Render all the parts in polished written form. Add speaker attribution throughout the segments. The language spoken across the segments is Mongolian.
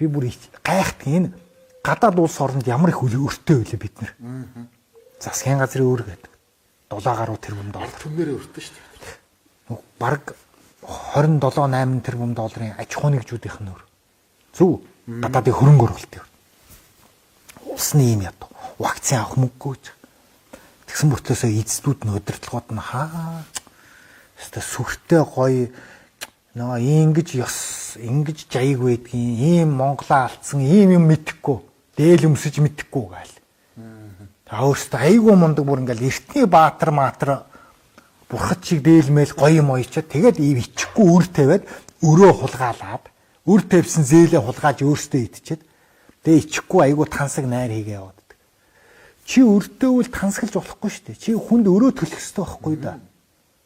Speaker 1: Би бүр гайхдаг энэ гадаад улс оронд ямар их өртөө байлаа бид нар. Засгийн газрын өөр гэдэг. 7 гаруй тэрбум доллар.
Speaker 2: Түмнэрээ өртөө шүү дээ.
Speaker 1: Бараг 27-8 тэрбум долларын аж ахуй нэгжүүдийнх нь өөр. Зөв. Гадаадын хөрөнгө оруулалт. Улсны юм ядуу. Вакцин авах мөнгөгүй ч. Тэгсэн мөртлөөсөө эзэдүүд нь удирдлагууд нь өстой сүртэй гоё ингэж жаяг байдгийн ийм Монголоо алдсан ийм юм мэдэхгүй дээл өмсөж мэдэхгүй гаал. Өөртөө айгүй мундаг бүр ингээл эртний баатар бурхад шиг дээлмэл гоё юм оёчаад тэгээд ив ичихгүй үр тавиад өрөө хулгаалаад үр тавьсан зээлээ хулгааж өөртөө идчихэд тэгээд ичихгүй айгүй тансаг найр хийгээ яваад. Чи өртөөвөл тансаглаж болохгүй шүү дээ. Чи хүнд өрөө төлөх ёстой байхгүй да.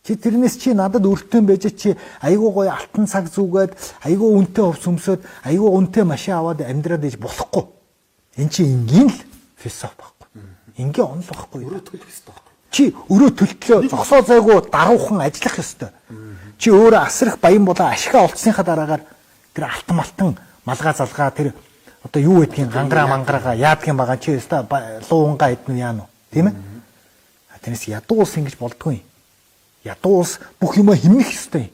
Speaker 1: Чи тэрнээс чи надад өртөөн байж чи айгүй гоё алтан цаг зүгээд айгүй үнэтэй хувц өмсөд айгүй үнэтэй машин аваад амьдраад иж болохгүй. Энд чи энгийн л философи байхгүй. Энгийн онол байхгүй.
Speaker 2: Өрөө төлөх ёстой байхгүй.
Speaker 1: Чи өрөө төлөлөө зогсоо зайгүй даруухан ажиллах ёстой. Чи өөрөө асрах баян болоо ашигаа олцсныхаа дараагаар тэр алтан малтан малгай залгаа тэр одоо юу гэдгийг гангараа яадгийн байгаа чи өстой луунга иднү яана уу тийм ээ. Тэрнээс ядуу улс ингэж болдгүй. Ядуу улс бүх юмаа хэмнэх ёстой.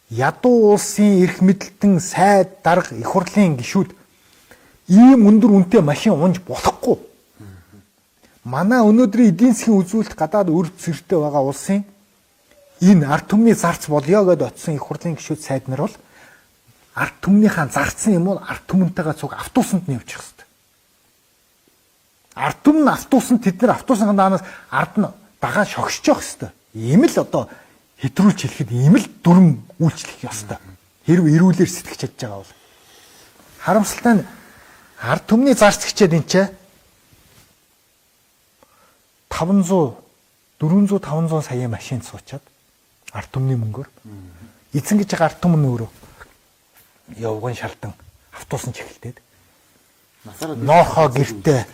Speaker 1: Ядуу улсын эрх мэдэлтэн сайд дарга их хурлын гишүүд ийм өндөр үнэтэй машин унж болохгүй. Манай өнөөдрийн эдийн засгийн үзүүлэлт гадаад өр зэрэгтэй байгаа улсын энэ ард түмний зарц болёо гэдээ очсон их хурлын гишүүд сайд нар бол ард түмнийхаа зарцсан юм уу ард түмэнтэйгээ цуг автобусанд нь явчих хэвээр. Ард түмэн автобусанд тэд нар автобусны даанаас ард нь дагаа шогшчих хэвээр. Ийм л одоо хэтрүүлж хэлэхэд ийм л дүрм үйлчлэх ёстой. Хэрв эрүүлэр сэтгэж чадж байгаа бол харамсалтай нь ард түмний зарц хичээд энэ ч 400-500 сая машин суучаад ард түмний мөнгөөр эзэн гэж байгаа ард түмэн өөрөө явган шалдан автобус нь чиглэлдээд ноорхоо гэртээ